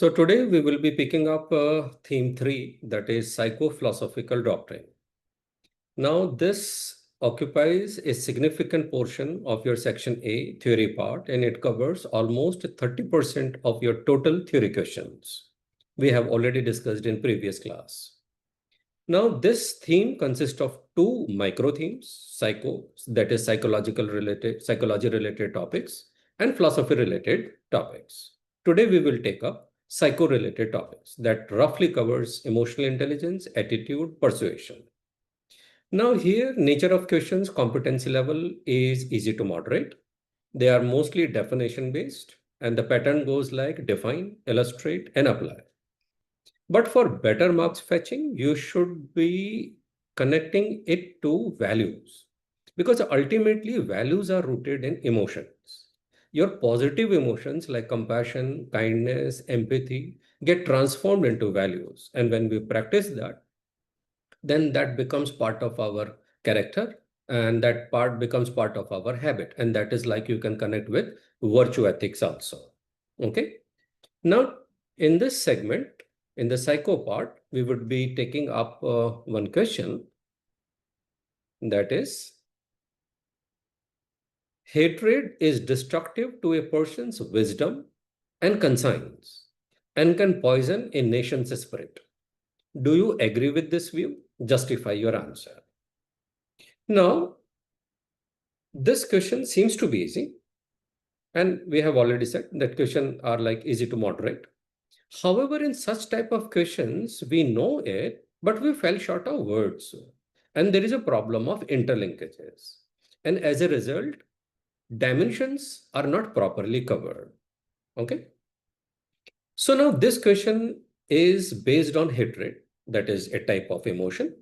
So today we will be picking up theme 3, that is psycho-philosophical doctrine. Now this occupies a significant portion of your section A theory part, and it covers almost 30% of your total theory questions. We have already discussed in previous class. Now this theme consists of two micro themes, that is psychology related topics, and philosophy related topics. Today we will take up psycho-related topics that roughly covers emotional intelligence, attitude, persuasion. Now here, nature of questions, competency level is easy to moderate. They are mostly definition based, and the pattern goes like define, illustrate, and apply. But for better marks fetching, you should be connecting it to values, because ultimately values are rooted in emotions. Your positive emotions like compassion, kindness, empathy get transformed into values. And when we practice that, then that becomes part of our character, and that part becomes part of our habit. And that is like you can connect with virtue ethics also. Okay. Now, in this segment, in the psycho part, we would be taking up one question, that is, hatred is destructive to a person's wisdom and conscience and can poison a nation's spirit. Do you agree with this view? Justify your answer. Now, this question seems to be easy, and we have already said that questions are like easy to moderate. However, in such type of questions, we know it, but we fell short of words. And there is a problem of interlinkages. And as a result, dimensions are not properly covered. Okay. So now this question is based on hatred, that is a type of emotion,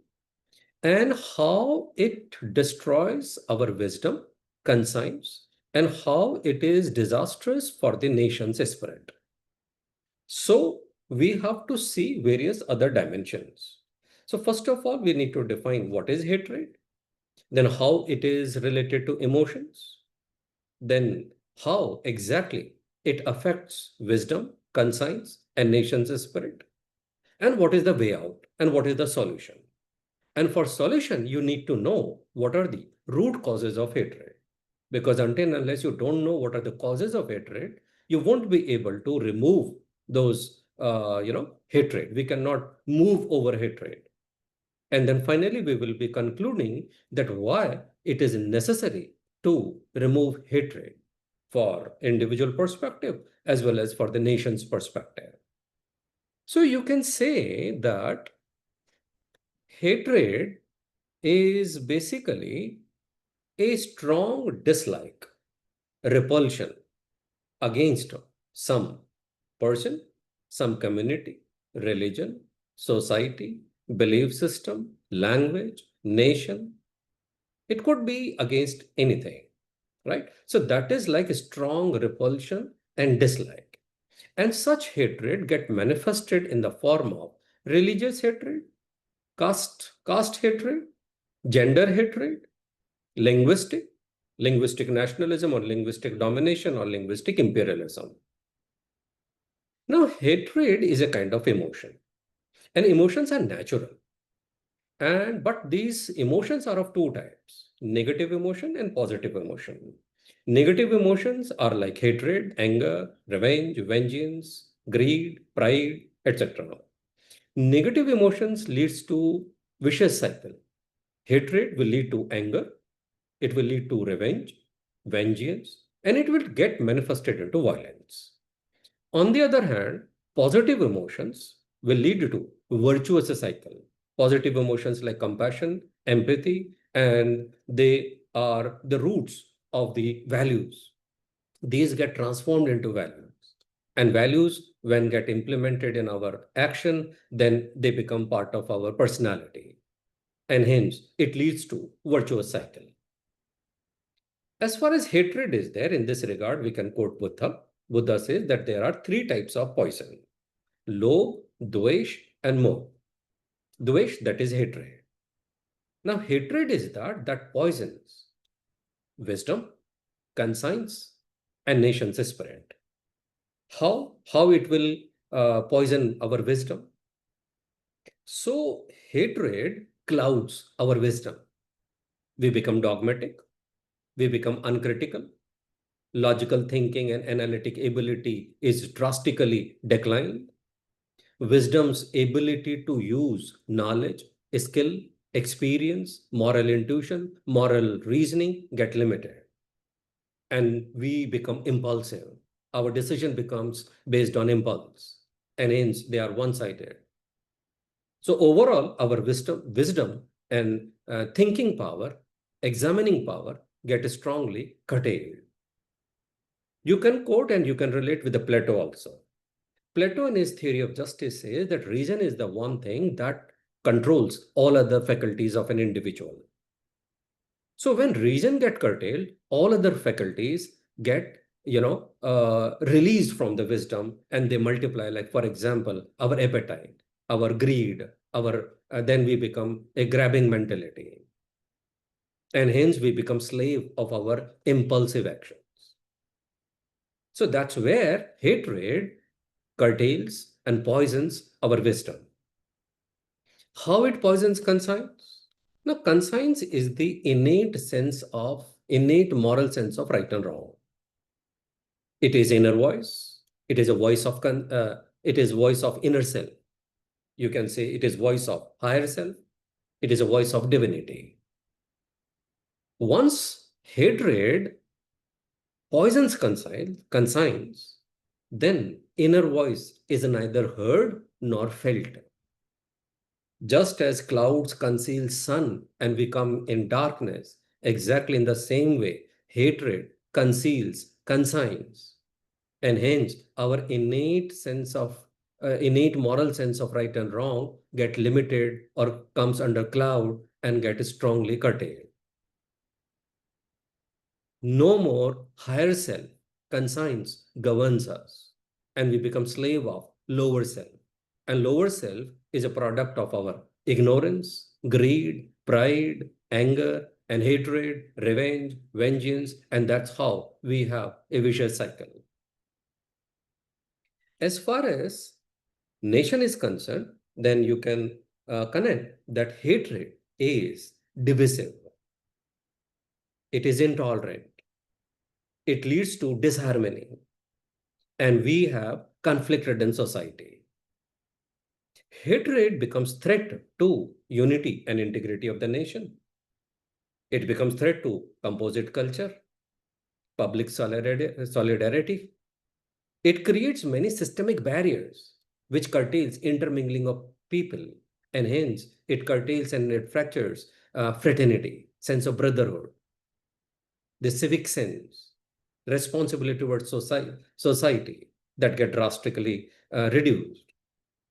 and how it destroys our wisdom, conscience, and how it is disastrous for the nation's spirit. So we have to see various other dimensions. So first of all, we need to define what is hatred, then how it is related to emotions, then how exactly it affects wisdom, conscience, and nation's spirit, and what is the way out, and what is the solution. And for solution, you need to know what are the root causes of hatred. Because until and unless you don't know what are the causes of hatred, you won't be able to remove those, hatred. We cannot move over hatred. And then finally, we will be concluding that why it is necessary to remove hatred for individual perspective as well as for the nation's perspective. So you can say that hatred is basically a strong dislike, repulsion against some person, some community, religion, society, belief system, language, nation. It could be against anything, right? So that is like a strong repulsion and dislike. And such hatred get manifested in the form of religious hatred, caste hatred, gender hatred, linguistic nationalism or linguistic domination or linguistic imperialism. Now, hatred is a kind of emotion, and emotions are natural. But these emotions are of two types, negative emotion and positive emotion. Negative emotions are like hatred, anger, revenge, vengeance, greed, pride, etc. Negative emotions leads to vicious cycle. Hatred will lead to anger, it will lead to revenge, vengeance, and it will get manifested into violence. On the other hand, positive emotions will lead to virtuous cycle. Positive emotions like compassion, empathy, and they are the roots of the values. These get transformed into values. And values, when get implemented in our action, then they become part of our personality. And hence, it leads to virtuous cycle. As far as hatred is there, in this regard, we can quote Buddha. Buddha says that there are three types of poison: lobh, dvesh, and moh. Dvesh, that is hatred. Now, hatred is that poisons wisdom, conscience, and nation's spirit. How it will poison our wisdom. So hatred clouds our wisdom. We become dogmatic, we become uncritical, logical thinking and analytic ability is drastically declined. Wisdom's ability to use knowledge, skill, experience, moral intuition, moral reasoning get limited. And we become impulsive. Our decision becomes based on impulse, and hence they are one-sided. So overall, our wisdom and thinking power, examining power get strongly curtailed. You can quote and you can relate with the Plato also. Plato in his theory of justice says that reason is the one thing that controls all other faculties of an individual. So when reason get curtailed, all other faculties get, released from the wisdom and they multiply. Like, for example, our appetite, our greed, then we become a grabbing mentality. And hence we become slave of our impulsive actions. So that's where hatred curtails and poisons our wisdom. How it poisons conscience? Now, conscience is the innate moral sense of right and wrong. It is inner voice. It is a voice of it is voice of inner self. You can say it is voice of higher self. It is a voice of divinity. Once hatred poisons conscience, then inner voice is neither heard nor felt. Just as clouds conceal sun and we come in darkness, exactly in the same way, hatred conceals conscience. And hence, our innate moral sense of right and wrong get limited or comes under cloud and get strongly curtailed. No more higher self, conscience governs us, and we become slave of lower self. And lower self is a product of our ignorance, greed, pride, anger, and hatred, revenge, vengeance, and that's how we have a vicious cycle. As far as nation is concerned, then you can connect that hatred is divisive. It is intolerant. It leads to disharmony. And we have conflict-ridden society. Hatred becomes threat to unity and integrity of the nation. It becomes threat to composite culture, public solidarity. It creates many systemic barriers, which curtails intermingling of people, and hence it curtails and it fractures fraternity, sense of brotherhood, the civic sense, responsibility towards society that get drastically reduced.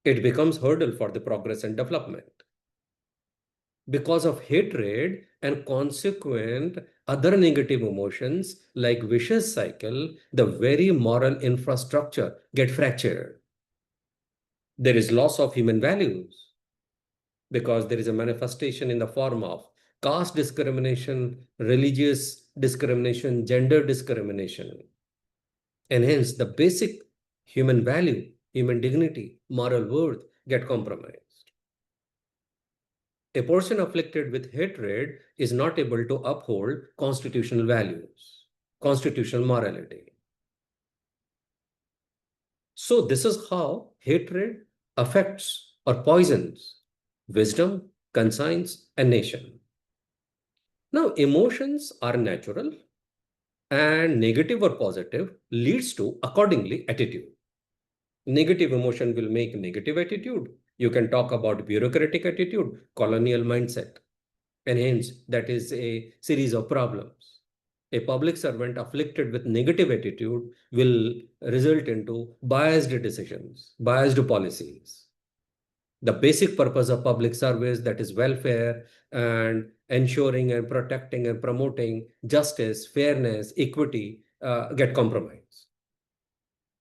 It becomes hurdle for the progress and development. Because of hatred and consequent other negative emotions like vicious cycle, the very moral infrastructure get fractured. There is loss of human values because there is a manifestation in the form of caste discrimination, religious discrimination, gender discrimination. And hence the basic human value, human dignity, moral worth get compromised. A person afflicted with hatred is not able to uphold constitutional values, constitutional morality. So this is how hatred affects or poisons wisdom, conscience, and nation. Now, emotions are natural and negative or positive leads to accordingly attitude. Negative emotion will make negative attitude. You can talk about bureaucratic attitude, colonial mindset. And hence, that is a series of problems. A public servant afflicted with negative attitude will result into biased decisions, biased policies. The basic purpose of public service, that is welfare and ensuring and protecting and promoting justice, fairness, equity, get compromised.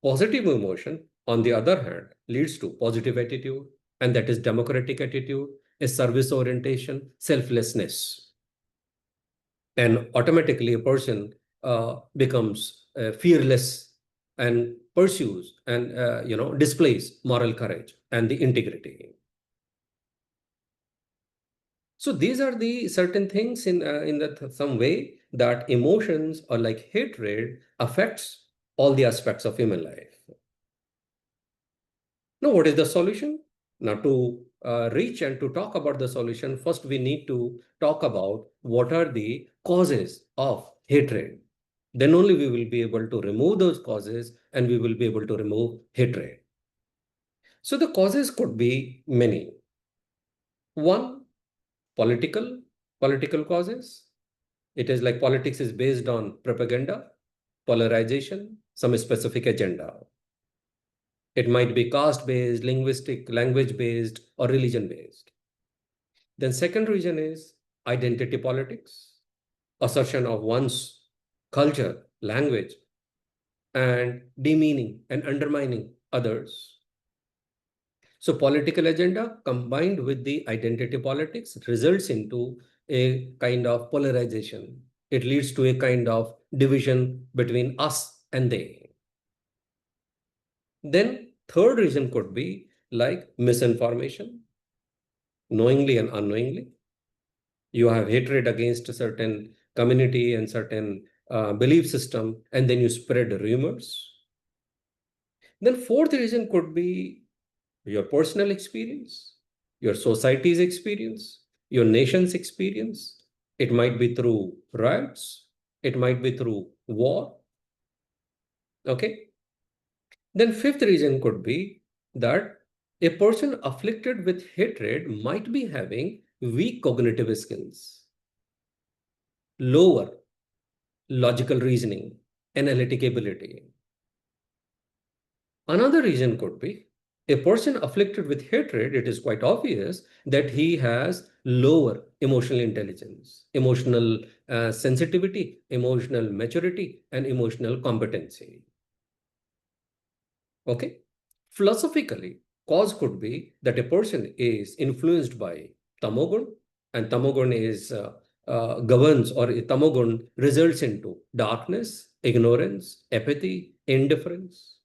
Positive emotion, on the other hand, leads to positive attitude, and that is democratic attitude, a service orientation, selflessness. And automatically a person becomes fearless and pursues and displays moral courage and the integrity. So these are the certain things in that some way that emotions or like hatred affects all the aspects of human life. Now, what is the solution? Now, to reach and to talk about the solution, first we need to talk about what are the causes of hatred. Then only we will be able to remove those causes and we will be able to remove hatred. So the causes could be many. One, political causes. It is like politics is based on propaganda, polarization, some specific agenda. It might be caste-based, linguistic, language-based, or religion-based. Then second reason is identity politics, assertion of one's culture, language, and demeaning and undermining others. So political agenda combined with the identity politics results into a kind of polarization. It leads to a kind of division between us and they. Then third reason could be like misinformation, knowingly and unknowingly. You have hatred against a certain community and certain belief system, and then you spread rumors. Then fourth reason could be your personal experience, your society's experience, your nation's experience. It might be through riots. It might be through war. Okay. Then fifth reason could be that a person afflicted with hatred might be having weak cognitive skills, lower logical reasoning, analytic ability. Another reason could be a person afflicted with hatred, it is quite obvious that he has lower emotional intelligence, emotional sensitivity, emotional maturity, and emotional competency. Okay. Philosophically, cause could be that a person is influenced by tamogun, and tamogun is governs or tamogun results into darkness, ignorance, apathy, indifference,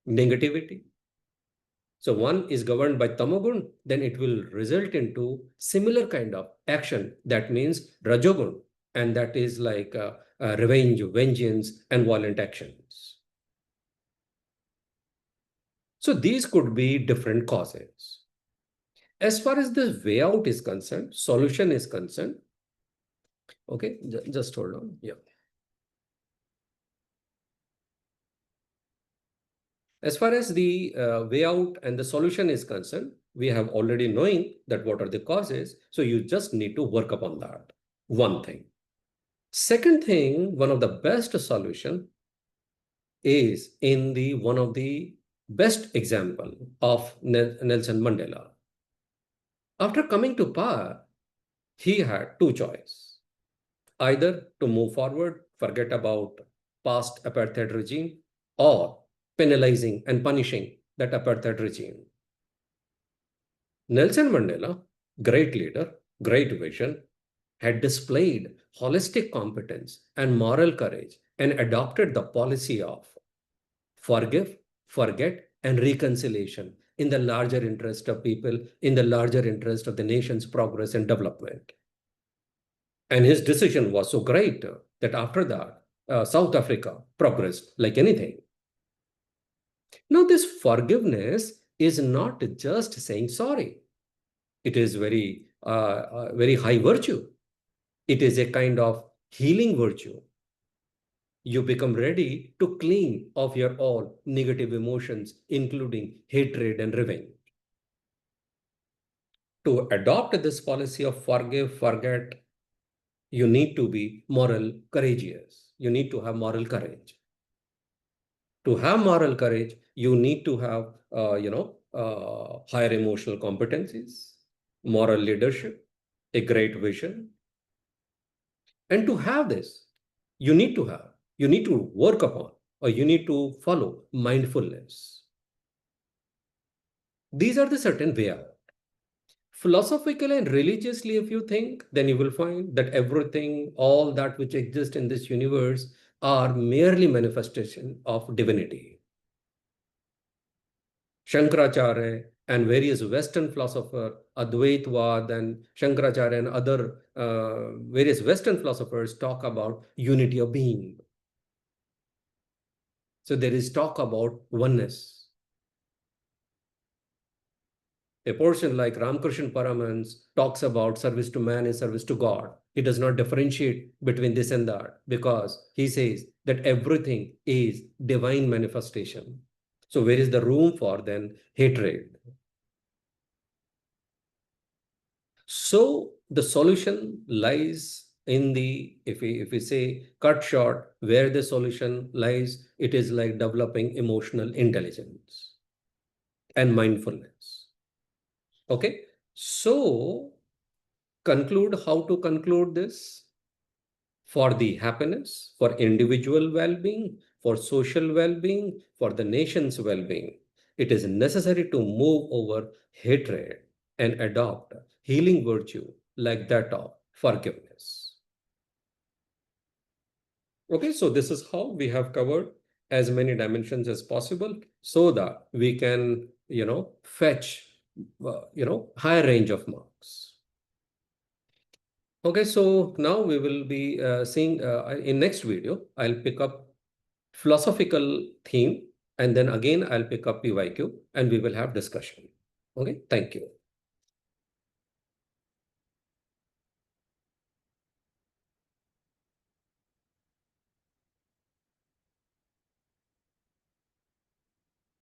negativity. So one is governed by tamogun, then it will result into similar kind of action. That means rajogun, and that is like revenge, vengeance, and violent actions. So these could be different causes. As far as the way out is concerned, solution is concerned. Okay, just hold on. Yeah. As far as the way out and the solution is concerned, we have already knowing that what are the causes. So you just need to work upon that. One thing. Second thing, one of the best solution is in the one of the best example of Nelson Mandela. After coming to power, he had two choices. Either to move forward, forget about past apartheid regime, or penalizing and punishing that apartheid regime. Nelson Mandela, great leader, great vision, had displayed holistic competence and moral courage and adopted the policy of forgive, forget, and reconciliation in the larger interest of people, in the larger interest of the nation's progress and development. And his decision was so great that after that, South Africa progressed like anything. Now, this forgiveness is not just saying sorry. It is very high virtue. It is a kind of healing virtue. You become ready to clean off your all negative emotions, including hatred and revenge. To adopt this policy of forgive, forget, you need to be moral courageous. You need to have moral courage. To have moral courage, you need to have, higher emotional competencies, moral leadership, a great vision. And to have this, you need to work upon, or you need to follow mindfulness. These are the certain way out. Philosophically and religiously, if you think, then you will find that everything, all that which exists in this universe, are merely manifestation of divinity. Shankaracharya and various Western philosophers, Advaitwad and Shankaracharya and other various Western philosophers talk about unity of being. So there is talk about oneness. A person like Ramakrishna Paramahans talks about service to man is service to God. He does not differentiate between this and that because he says that everything is divine manifestation. So where is the room for then hatred? So the solution lies in the, if we say cut short, where the solution lies, it is like developing emotional intelligence and mindfulness. Okay. So conclude how to conclude this for the happiness, for individual well-being, for social well-being, for the nation's well-being. It is necessary to move over hatred and adopt healing virtue like that of forgiveness. Okay, so this is how we have covered as many dimensions as possible so that we can, fetch, higher range of marks. Okay, so now we will be seeing in next video, I'll pick up philosophical theme and then again I'll pick up PYQ and we will have discussion. Okay, thank you.